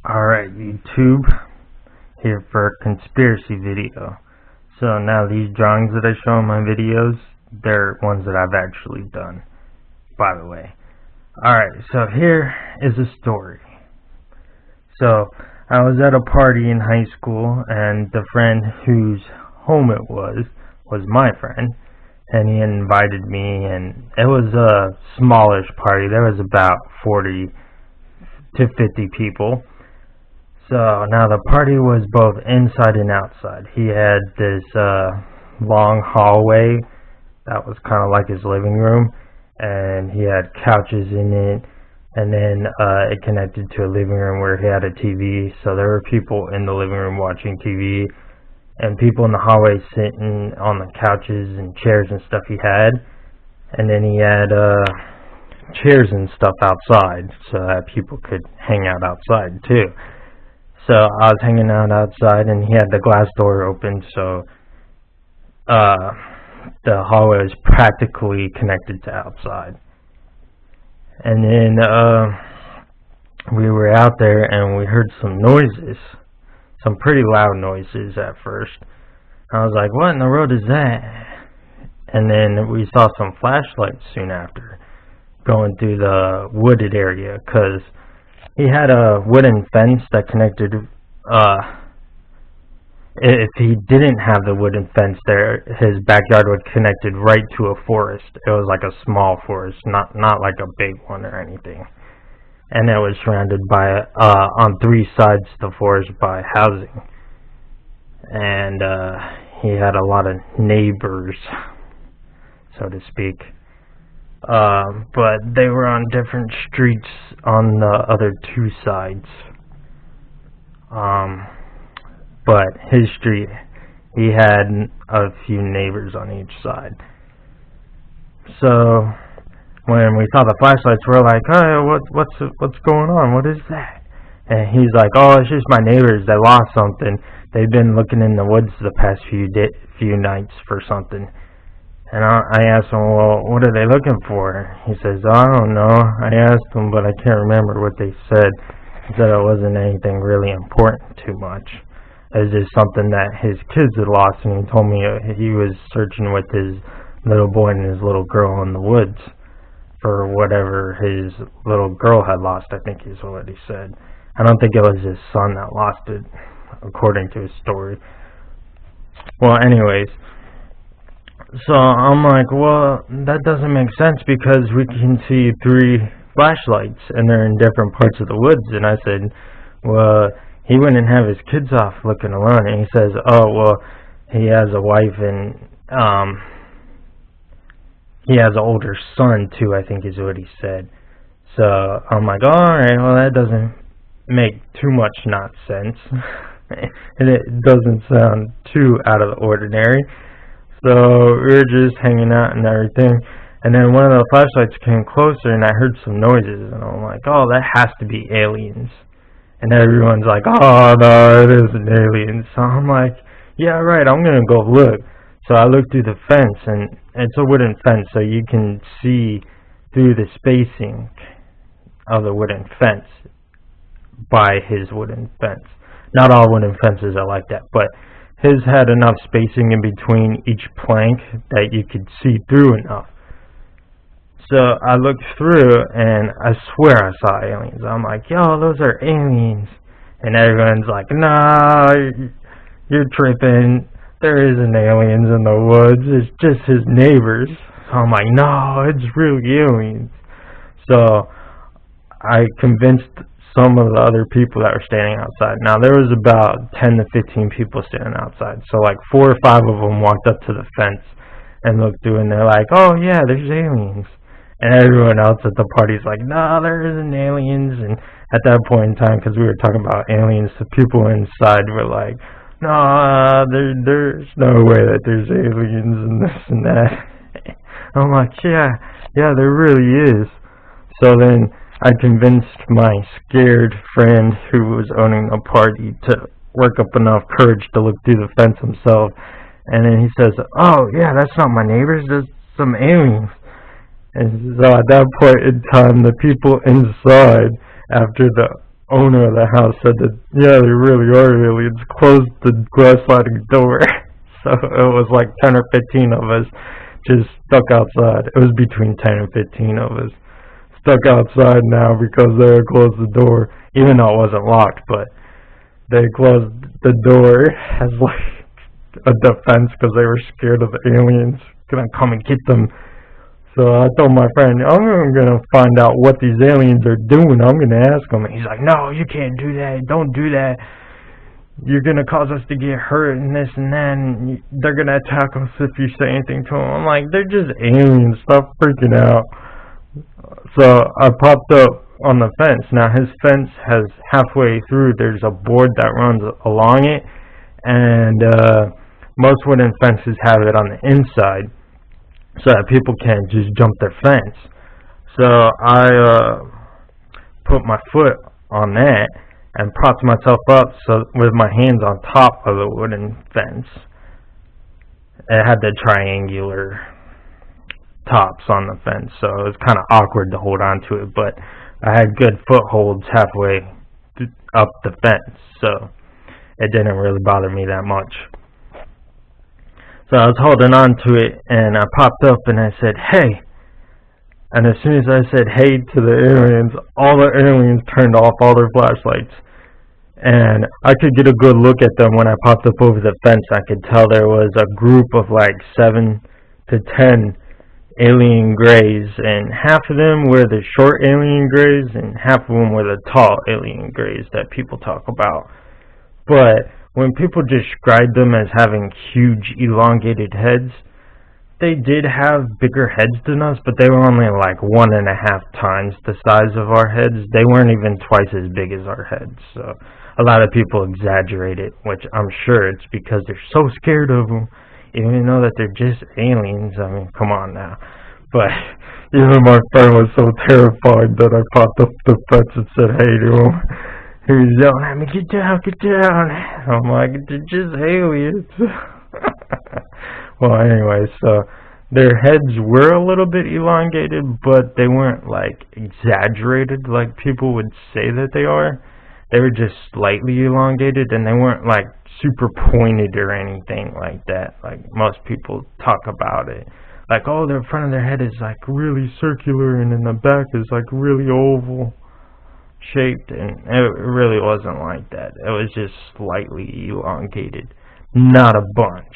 Alright, YouTube, here for a conspiracy video. So now these drawings that I show in my videos, they're ones that I've actually done, by the way. Alright, so here is a story. So, I was at a party in high school, and the friend whose home it was my friend, and he invited me, and it was a smallish party. There was about 40 to 50 people. So now the party was both inside and outside. He had this long hallway that was kind of like his living room, and he had couches in it, and then it connected to a living room where he had a TV. So there were people in the living room watching TV, and people in the hallway sitting on the couches and chairs and stuff he had. And then he had chairs and stuff outside so that people could hang out outside too. So I was hanging out outside, and he had the glass door open, so the hallway was practically connected to outside. And then we were out there, and we heard some noises, some pretty loud noises at first. I was like, what in the world is that? And then we saw some flashlights soon after going through the wooded area, because he had a wooden fence that connected, if he didn't have the wooden fence there, his backyard would connected right to a forest. It was like a small forest, not like a big one or anything. And it was surrounded by, on three sides of the forest by housing. And, he had a lot of neighbors, so to speak. But they were on different streets on the other two sides. But his street, he had a few neighbors on each side. So when we saw the flashlights, we're like, "Hey, what's going on? What is that?" And he's like, "Oh, it's just my neighbors. They lost something. They've been looking in the woods the past few nights for something." And I asked him, well, what are they looking for? He says, I don't know. I asked him, but I can't remember what they said. He said it wasn't anything really important too much. It was just something that his kids had lost, and he told me he was searching with his little boy and his little girl in the woods for whatever his little girl had lost, I think is what he said. I don't think it was his son that lost it, according to his story. Well, anyways, so I'm like, well, that doesn't make sense because we can see three flashlights and they're in different parts of the woods. And I said, well, he wouldn't have his kids off looking alone. And he says, oh, well, he has a wife and he has an older son too, I think is what he said. So I'm like, alright, well, that doesn't make too much not sense. And it doesn't sound too out of the ordinary. So we were just hanging out and everything, and then one of the flashlights came closer, and I heard some noises, and I'm like, oh, that has to be aliens. And everyone's like, oh, no, it isn't aliens. So I'm like, yeah, right, I'm going to go look. So I looked through the fence, and it's a wooden fence, so you can see through the spacing of the wooden fence by his wooden fence. Not all wooden fences are like that, but his had enough spacing in between each plank that you could see through enough. So I looked through, and I swear I saw aliens. I'm like, yo, those are aliens. And everyone's like, nah, you're tripping. There isn't aliens in the woods. It's just his neighbors. So I'm like, no, it's really aliens. So I convinced some of the other people that were standing outside. Now, there was about 10 to 15 people standing outside. So, like, 4 or 5 of them walked up to the fence and looked through, and they're like, oh, yeah, there's aliens. And everyone else at the party's like, no, there isn't aliens. And at that point in time, because we were talking about aliens, the people inside were like, no, there's no way that there's aliens and this and that. I'm like, yeah, there really is. So then I convinced my scared friend who was owning a party to work up enough courage to look through the fence himself. And then he says, oh, yeah, that's not my neighbors, there's some aliens. And so at that point in time, the people inside, after the owner of the house said that, yeah, there really are aliens, closed the glass sliding door. So it was like 10 or 15 of us just stuck outside. It was between 10 and 15 of us stuck outside now because they had closed the door, even though it wasn't locked, but they closed the door as like a defense because they were scared of the aliens gonna come and get them. So I told my friend, I'm gonna find out what these aliens are doing. I'm gonna ask them. And he's like, no, you can't do that. Don't do that. You're gonna cause us to get hurt and this and that. And they're gonna attack us if you say anything to them. I'm like, they're just aliens. Stop freaking out. So I popped up on the fence. Now his fence has halfway through. There's a board that runs along it, and most wooden fences have it on the inside, so that people can't just jump their fence. So I put my foot on that and propped myself up so with my hands on top of the wooden fence. It had the triangular tops on the fence, so it was kind of awkward to hold on to it, but I had good footholds halfway up the fence, so it didn't really bother me that much. So I was holding on to it, and I popped up and I said, hey. And as soon as I said hey to the aliens, all the aliens turned off all their flashlights. And I could get a good look at them when I popped up over the fence. I could tell there was a group of like 7 to 10 alien greys, and half of them were the short alien greys, and half of them were the tall alien greys that people talk about. But when people describe them as having huge elongated heads, they did have bigger heads than us, but they were only like 1.5 times the size of our heads. They weren't even twice as big as our heads. So a lot of people exaggerate it, which I'm sure it's because they're so scared of them, even though that they're just aliens. I mean, come on now. But even my friend was so terrified that I popped up the fence and said hey to him. He was yelling at me, get down, get down. I'm like, they're just aliens. Well, anyway, so their heads were a little bit elongated, but they weren't like exaggerated like people would say that they are. They were just slightly elongated, and they weren't like super pointed or anything like that, like most people talk about it. Like, oh, the front of their head is like really circular, and then the back is like really oval shaped, and it really wasn't like that. It was just slightly elongated, not a bunch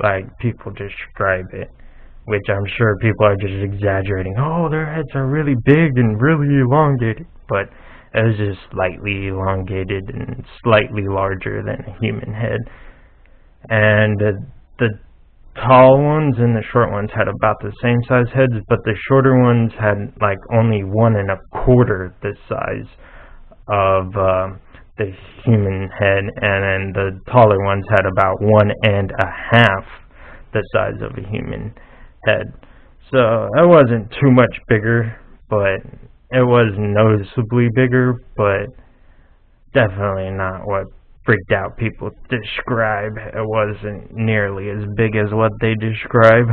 like people describe it, which I'm sure people are just exaggerating. Oh, their heads are really big and really elongated, but it was just slightly elongated and slightly larger than a human head. And the tall ones and the short ones had about the same size heads, but the shorter ones had like only 1.25 the size of the human head, and then the taller ones had about 1.5 the size of a human head. So it wasn't too much bigger, but it was noticeably bigger, but definitely not what freaked out people describe. It wasn't nearly as big as what they describe.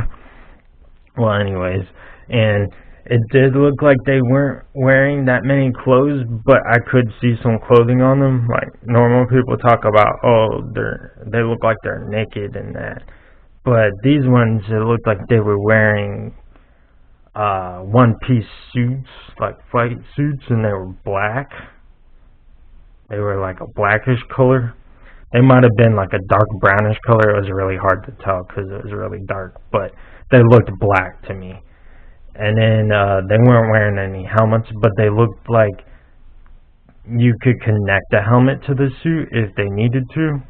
Well, anyways, and it did look like they weren't wearing that many clothes, but I could see some clothing on them. Like normal people talk about, oh, they look like they're naked and that. But these ones, it looked like they were wearing one-piece suits, like flight suits, and they were black. They were like a blackish color. They might have been like a dark brownish color. It was really hard to tell because it was really dark, but they looked black to me. And then they weren't wearing any helmets, but they looked like you could connect a helmet to the suit if they needed to,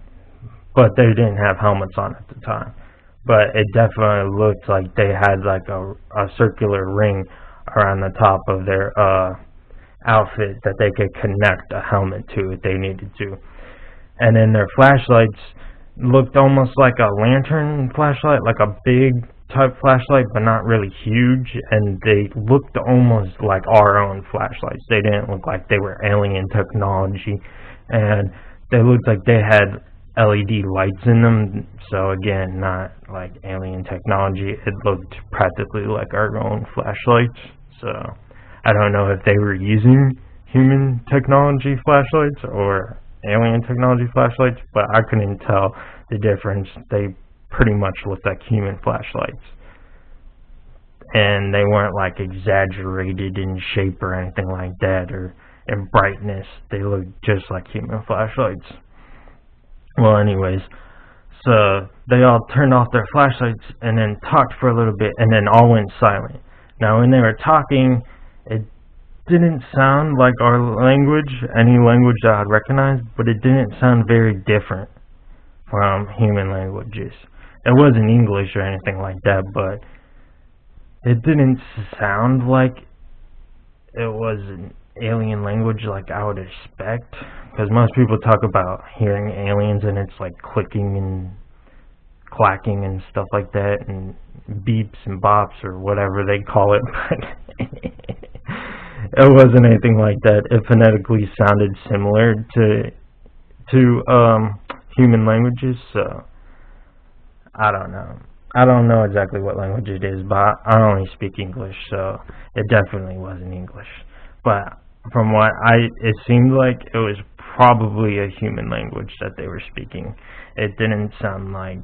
but they didn't have helmets on at the time. But it definitely looked like they had like a circular ring around the top of their outfit that they could connect a helmet to if they needed to. And then their flashlights looked almost like a lantern flashlight, like a big type flashlight, but not really huge, and they looked almost like our own flashlights. They didn't look like they were alien technology, and they looked like they had LED lights in them, so again, not like alien technology. It looked practically like our own flashlights, so I don't know if they were using human technology flashlights or alien technology flashlights, but I couldn't tell the difference. They pretty much looked like human flashlights, and they weren't like exaggerated in shape or anything like that, or in brightness. They looked just like human flashlights. Well, anyways, so they all turned off their flashlights and then talked for a little bit, and then all went silent. Now, when they were talking, it didn't sound like our language, any language that I'd recognize, but it didn't sound very different from human languages. It wasn't English or anything like that, but it didn't sound like it was an alien language like I would expect, because most people talk about hearing aliens and it's like clicking and clacking and stuff like that, and beeps and bops or whatever they call it, but it wasn't anything like that. It phonetically sounded similar to human languages, so I don't know. I don't know exactly what language it is, but I only speak English, so it definitely wasn't English. But from what it seemed like it was probably a human language that they were speaking. It didn't sound like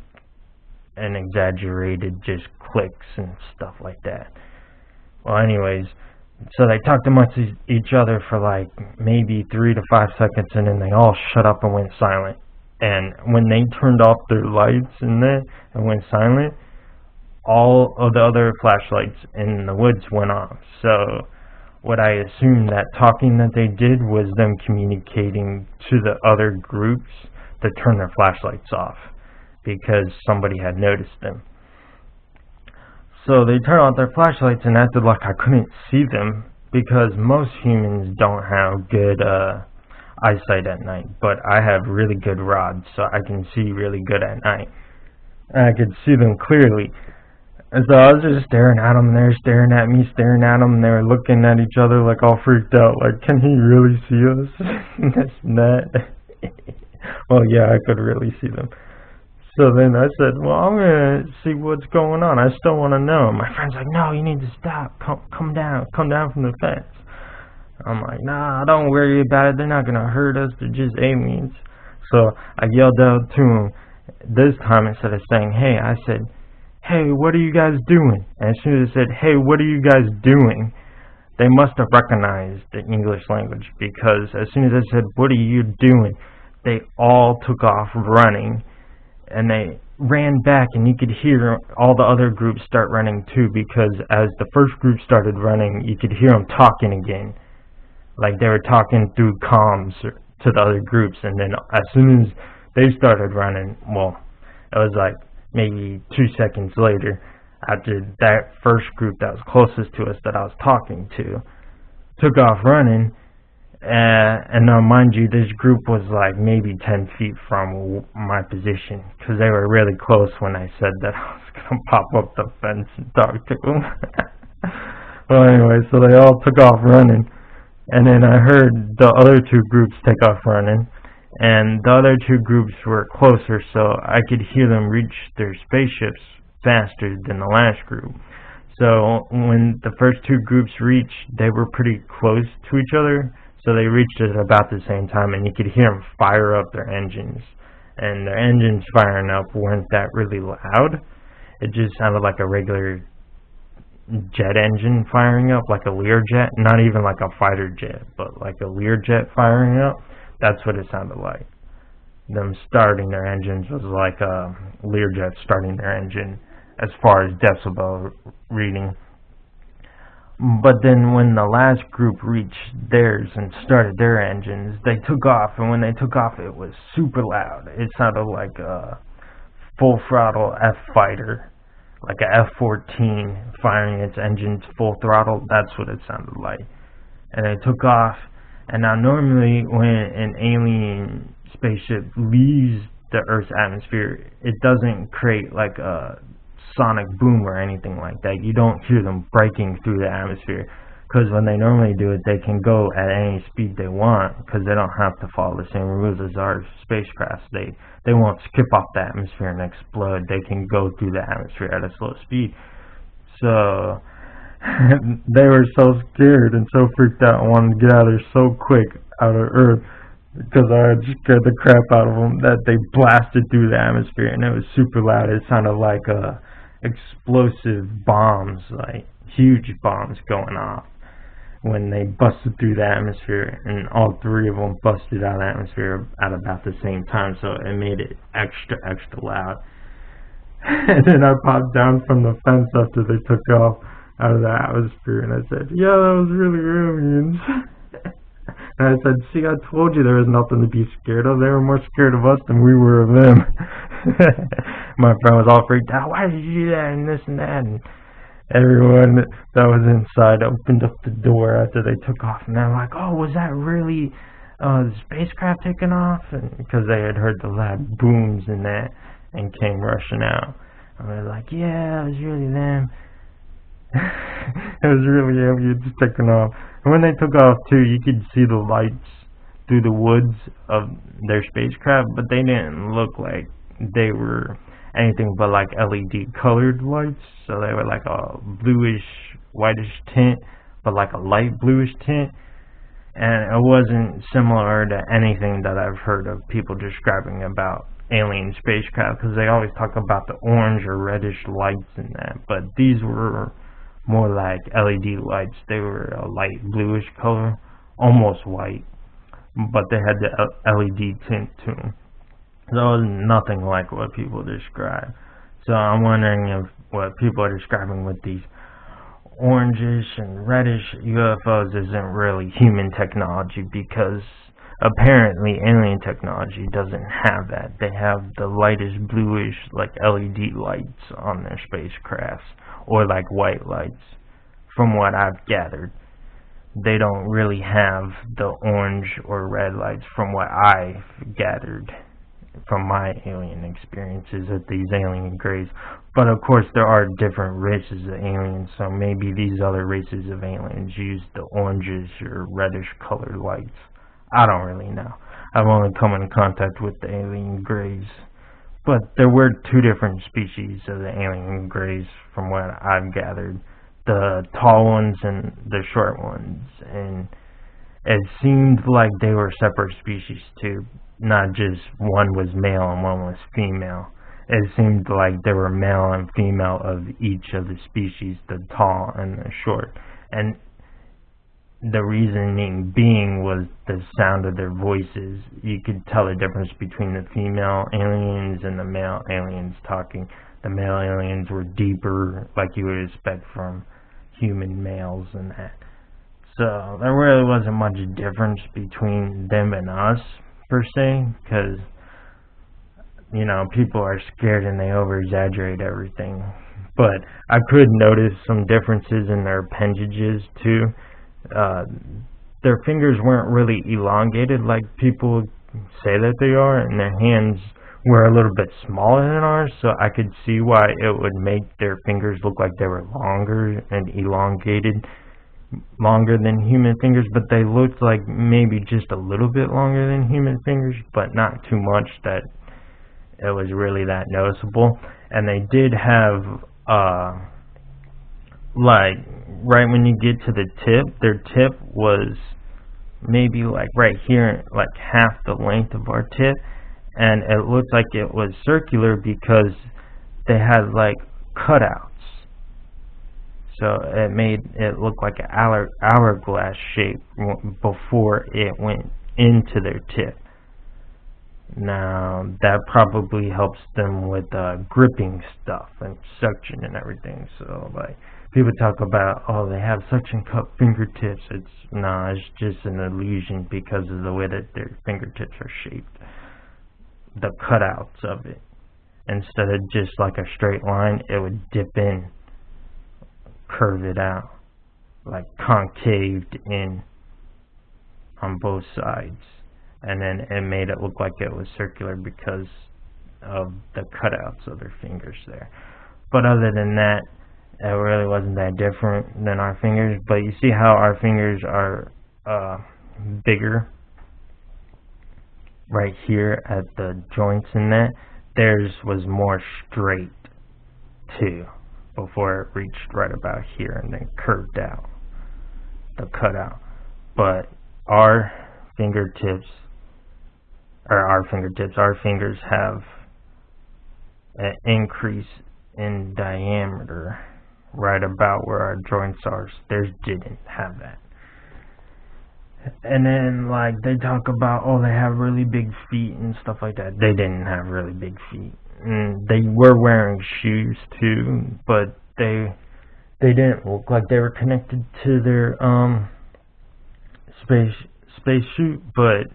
an exaggerated just clicks and stuff like that. Well, anyways, so they talked amongst each other for like maybe 3 to 5 seconds, and then they all shut up and went silent. And when they turned off their lights in there and went silent, all of the other flashlights in the woods went off. So what I assume that talking that they did was them communicating to the other groups to turn their flashlights off because somebody had noticed them. So they turned on their flashlights and acted like I couldn't see them, because most humans don't have good eyesight at night, but I have really good rods, so I can see really good at night. And I could see them clearly. And so I was just staring at them, and they were staring at me, staring at them, and they were looking at each other like all freaked out, like, can he really see us? This and that. Well, yeah, I could really see them. So then I said, well, I'm going to see what's going on. I still want to know. My friend's like, no, you need to stop. Come down from the fence. I'm like, nah, don't worry about it. They're not going to hurt us. They're just aliens. So I yelled out to him. This time, instead of saying, hey, I said, hey, what are you guys doing? And as soon as I said, hey, what are you guys doing? They must have recognized the English language, because as soon as I said, what are you doing? They all took off running, and they ran back, and you could hear all the other groups start running too, because as the first group started running, you could hear them talking again. Like they were talking through comms to the other groups, and then as soon as they started running, well, it was like maybe 2 seconds later, after that first group that was closest to us that I was talking to took off running, and now mind you, this group was like maybe 10 feet from my position, because they were really close when I said that I was going to pop up the fence and talk to them. Well, anyway, so they all took off running, and then I heard the other 2 groups take off running, and the other 2 groups were closer, so I could hear them reach their spaceships faster than the last group. So when the first 2 groups reached, they were pretty close to each other, so they reached at about the same time, and you could hear them fire up their engines. And their engines firing up weren't that really loud. It just sounded like a regular jet engine firing up, like a Learjet, not even like a fighter jet, but like a Learjet firing up. That's what it sounded like. Them starting their engines was like a Learjet starting their engine as far as decibel reading. But then when the last group reached theirs and started their engines, they took off, and when they took off, it was super loud. It sounded like a full throttle F-fighter, like a F-14 firing its engines full throttle. That's what it sounded like. And they took off, and now normally when an alien spaceship leaves the Earth's atmosphere, it doesn't create like a sonic boom or anything like that. You don't hear them breaking through the atmosphere, because when they normally do it, they can go at any speed they want, because they don't have to follow the same rules as our spacecrafts. They won't skip off the atmosphere and explode. They can go through the atmosphere at a slow speed. So They were so scared and so freaked out and wanted to get out of there so quick, out of Earth, because I had scared the crap out of them, that they blasted through the atmosphere, and it was super loud. It sounded like explosive bombs, like huge bombs going off when they busted through the atmosphere, and all three of them busted out of the atmosphere at about the same time, so it made it extra loud. And then I popped down from the fence after they took off out of the atmosphere, and I said, yeah, that was really aliens. And I said, see, I told you there was nothing to be scared of. They were more scared of us than we were of them. My friend was all freaked out. Why did you do that and this and that? And everyone that was inside opened up the door after they took off, and they're like, oh, was that really the spacecraft taking off? And because they had heard the loud booms and that and came rushing out. And they're like, yeah, it was really them. It was really aliens taking off. And when they took off too, you could see the lights through the woods of their spacecraft, but they didn't look like they were anything but like LED colored lights. So they were like a bluish, whitish tint, but like a light bluish tint. And it wasn't similar to anything that I've heard of people describing about alien spacecraft, because they always talk about the orange or reddish lights and that, but these were more like LED lights. They were a light bluish color, almost white, but they had the LED tint to them. So it was nothing like what people describe. So I'm wondering if what people are describing with these orangish and reddish UFOs isn't really human technology, because apparently alien technology doesn't have that. They have the lightest bluish, like LED lights on their spacecrafts, or like white lights, from what I've gathered. They don't really have the orange or red lights, from what I've gathered from my alien experiences with these alien grays. But of course there are different races of aliens, so maybe these other races of aliens use the oranges or reddish colored lights. I don't really know. I've only come in contact with the alien grays. But there were two different species of the alien grays from what I've gathered. The tall ones and the short ones. And it seemed like they were separate species too. Not just one was male and one was female. It seemed like there were male and female of each of the species, the tall and the short. And the reasoning being was the sound of their voices. You could tell the difference between the female aliens and the male aliens talking. The male aliens were deeper, like you would expect from human males and that. So there really wasn't much difference between them and us, per se, because, you know, people are scared and they over-exaggerate everything. But I could notice some differences in their appendages, too. Their fingers weren't really elongated like people say that they are, and their hands were a little bit smaller than ours, so I could see why it would make their fingers look like they were longer and elongated, longer than human fingers, but they looked like maybe just a little bit longer than human fingers, but not too much that it was really that noticeable. And they did have like right when you get to the tip, their tip was maybe like right here, like half the length of our tip, and it looked like it was circular because they had like cutouts, so it made it look like an hourglass shape before it went into their tip. Now that probably helps them with gripping stuff and suction and everything. So like people talk about, oh, they have suction cup fingertips. It's just an illusion because of the way that their fingertips are shaped. The cutouts of it, instead of just like a straight line, it would dip in, curve it out, like concaved in on both sides, and then it made it look like it was circular because of the cutouts of their fingers there. But other than that, it really wasn't that different than our fingers. But you see how our fingers are bigger right here at the joints in that? Theirs was more straight too, before it reached right about here and then curved out, the cutout. But our fingers have an increase in diameter right about where our joints are. Theirs didn't have that. And then, like, they talk about, oh, they have really big feet and stuff like that. They didn't have really big feet. And they were wearing shoes, too, but they didn't look like they were connected to their, spacesuit, but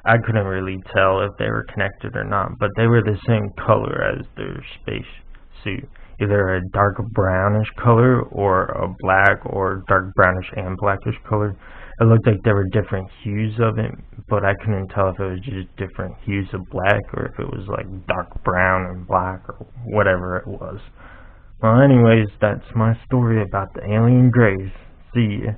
I couldn't really tell if they were connected or not, but they were the same color as their spacesuit. Either a dark brownish color or a black or dark brownish and blackish color. It looked like there were different hues of it, but I couldn't tell if it was just different hues of black or if it was like dark brown and black or whatever it was. Well, anyways, that's my story about the alien grays. See ya.